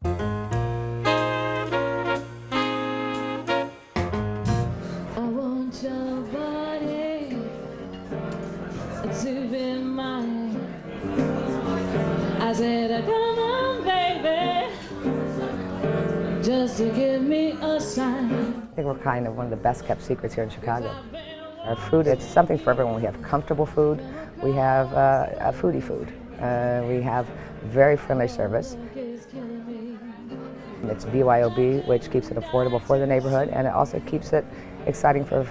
I want your body to be mine. I said, come on, baby, just to give me a sign. I think we're kind of one of the best kept secrets here in Chicago. Our food, it's something for everyone. We have comfortable food. We have a foodie food. We have very friendly service. It's BYOB, which keeps it affordable for the neighborhood, and it also keeps it exciting for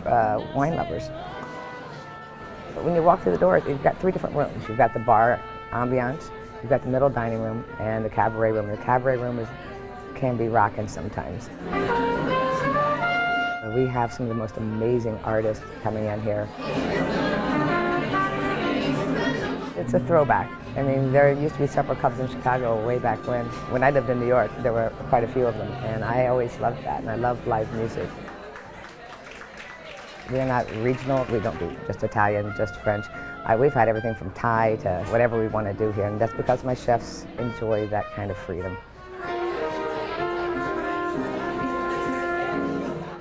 wine lovers. But when you walk through the door, you've got 3 different rooms. You've got the bar ambiance, you've got the middle dining room, and the cabaret room. The cabaret room can be rocking sometimes. We have some of the most amazing artists coming in here. It's a throwback. I mean, there used to be several clubs in Chicago way back when. When I lived in New York, there were quite a few of them, and I always loved that, and I love live music. We're not regional. We don't do just Italian, just French. We've had everything from Thai to whatever we want to do here, and that's because my chefs enjoy that kind of freedom.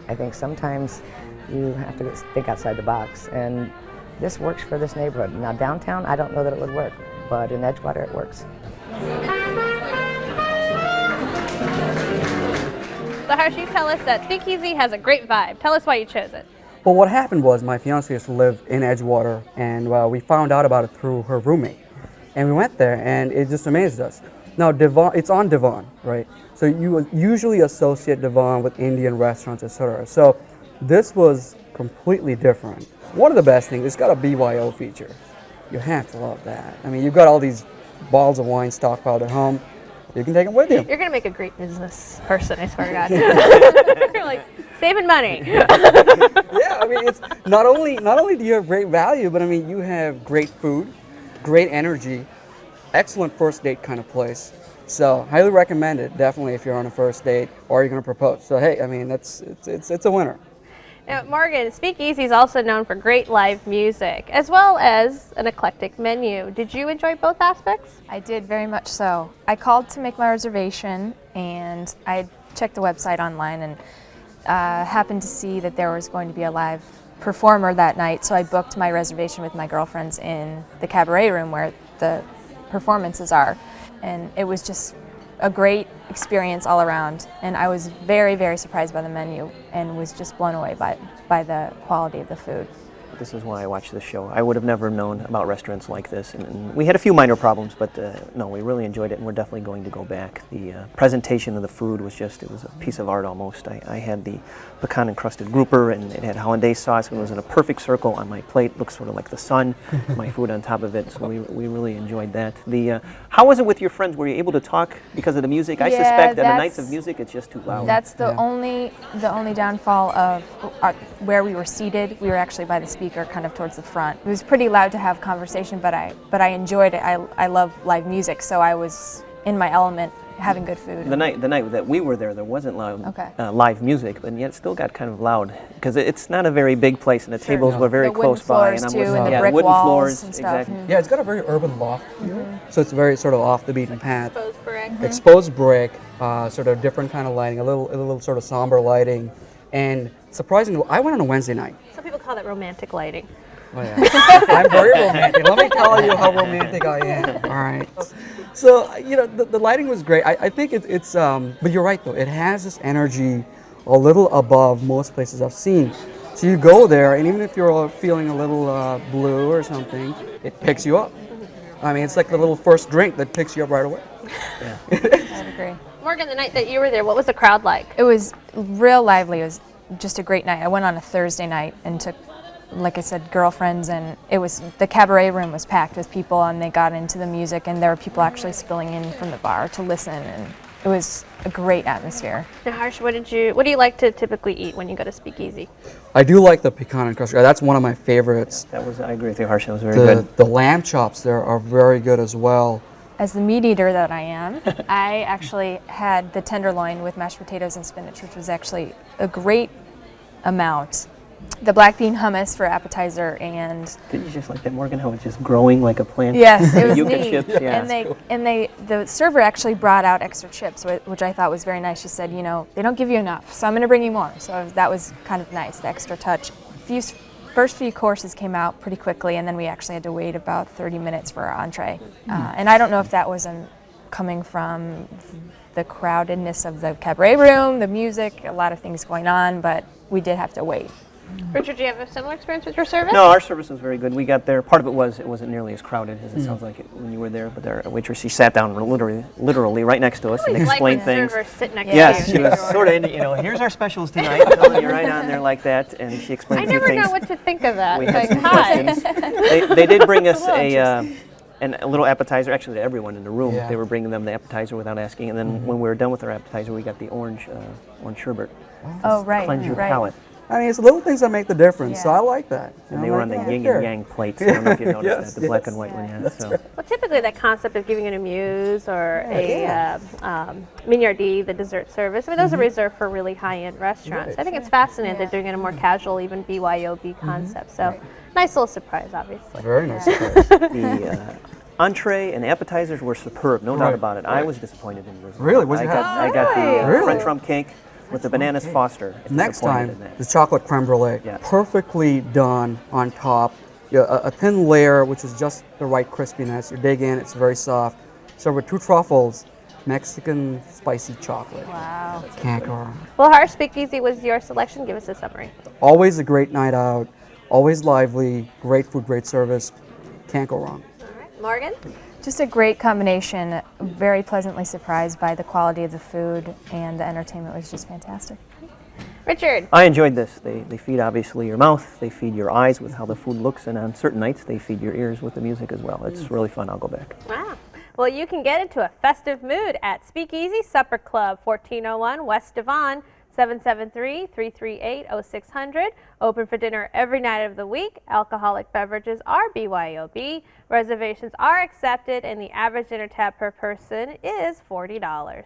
I think sometimes you have to think outside the box, and this works for this neighborhood. Now downtown, I don't know that it would work, but in Edgewater it works. So Harsh, you tell us that Speakeasy has a great vibe. Tell us why you chose it. Well, what happened was my fiance used to live in Edgewater, and we found out about it through her roommate. And we went there, and it just amazed us. Now, Devon, it's on Devon, right? So you usually associate Devon with Indian restaurants, etc. So this was completely different. One of the best things, it's got a BYO feature. You have to love that. I mean, you've got all these bottles of wine stockpiled at home. You can take them with you. You're going to make a great business person, I swear to God. You're like, saving money. Yeah, I mean, it's not only do you have great value, but I mean, you have great food, great energy, excellent first date kind of place. So highly recommend it, definitely, if you're on a first date or you're going to propose. So hey, I mean, it's a winner. Now, Morgan, Speakeasy is also known for great live music, as well as an eclectic menu. Did you enjoy both aspects? I did, very much so. I called to make my reservation, and I checked the website online and happened to see that there was going to be a live performer that night, so I booked my reservation with my girlfriends in the cabaret room where the performances are. And it was just a great experience all around, and I was very, very surprised by the menu and was just blown away by the quality of the food. This is why I watch this show. I would have never known about restaurants like this, and we had a few minor problems, but no, we really enjoyed it, and we're definitely going to go back. The presentation of the food was just, it was a piece of art almost. I had the pecan encrusted grouper, and it had hollandaise sauce, and it was in a perfect circle on my plate. It looked sort of like the sun, my food on top of it, so we really enjoyed that. How was it with your friends? Were you able to talk because of the music? I suspect that the nights of music, it's just too loud. That's the only downfall of where we were seated. We were actually by the speaker, kind of towards the front. It was pretty loud to have conversation, but I enjoyed it. I love live music, so I was in my element, having good food. The night that we were there wasn't loud live music, but yet still got kind of loud because it's not a very big place, and the tables were very close by. And the brick wooden walls floors, and stuff. exactly. Yeah, it's got a very urban loft, so it's very sort of off the beaten path. Exposed brick. Exposed brick, sort of different kind of lighting, a little sort of somber lighting, and surprisingly, I went on a Wednesday night. Some people call that romantic lighting. Oh, yeah. I'm very romantic. Let me tell you how romantic I am. All right. So, the lighting was great. I think it's but you're right though. It has this energy a little above most places I've seen. So you go there, and even if you're feeling a little blue or something, it picks you up. I mean, it's like the little first drink that picks you up right away. I would agree. Morgan, the night that you were there, what was the crowd like? It was real lively. It was just a great night. I went on a Thursday night and took, like I said, girlfriends, and the cabaret room was packed with people, and they got into the music, and there were people actually spilling in from the bar to listen, and it was a great atmosphere. Now, Harsh, what do you like to typically eat when you go to Speakeasy? I do like the pecan encrusted. That's one of my favorites. I agree with you, Harsh. That was very good. The lamb chops there are very good as well. As the meat eater that I am, I actually had the tenderloin with mashed potatoes and spinach, which was actually a great amount, the black bean hummus for appetizer, and Did you just like that, Morgan? How it's just growing like a plant? yes, it was Yucca neat. chips, yeah. The server actually brought out extra chips, which I thought was very nice. She said, they don't give you enough, so I'm going to bring you more. So that was kind of nice, the extra touch. First few courses came out pretty quickly, and then we actually had to wait about 30 minutes for our entree. And I don't know if that was coming from the crowdedness of the cabaret room, the music, a lot of things going on, but we did have to wait. Richard, do you have a similar experience with your service? No, our service was very good. We got there. Part of it wasn't nearly as crowded as it sounds like it when you were there. But our waitress, she sat down literally right next to us and explained things. Servers sit next Yes, to she you. was sort of, here's our specials tonight. Telling you right on there like that, and she explained I a few never things. know what to think of that. We It's had like, some hi. questions. They did bring us a little appetizer, actually to everyone in the room. Yeah. They were bringing them the appetizer without asking, and then when we were done with our appetizer, we got the orange sherbet. Oh, right, Cleanse your right. palate. I mean, it's little things that make the difference, so Yeah. I like that. And they were on the yin and yang plates. I don't know if you noticed Yes, that, the black yes. and white one, yeah. That's So. Well, typically that concept of giving it a muse or a mignardi, the dessert service, I mean, those are reserved for really high-end restaurants. Right. I think it's fascinating they're doing it in a more casual, even BYOB concept. So, nice little surprise, obviously. Very nice. Surprise. The entree and appetizers were superb, no doubt Right, about it. I was disappointed in the result. Really? What'd you I have? got the Really? French rum cake with the bananas Foster. Next Disappointed time, in that. the chocolate creme brulee, Yeah. perfectly done on top. A thin layer, which is just the right crispiness. You dig in, it's very soft. Served with 2 truffles, Mexican spicy chocolate. Wow. Can't go wrong. Well, our Speakeasy was your selection. Give us a summary. Always a great night out, always lively, great food, great service. Can't go wrong. All right. Morgan? Just a great combination. Very pleasantly surprised by the quality of the food, and the entertainment was just fantastic. Richard? I enjoyed this. They feed obviously your mouth, they feed your eyes with how the food looks, and on certain nights they feed your ears with the music as well. It's really fun. I'll go back. Wow. Well, you can get into a festive mood at Speakeasy Supper Club, 1401 West Devon, 773-338-0600. Open for dinner every night of the week. Alcoholic beverages are BYOB. Reservations are accepted, and the average dinner tab per person is $40.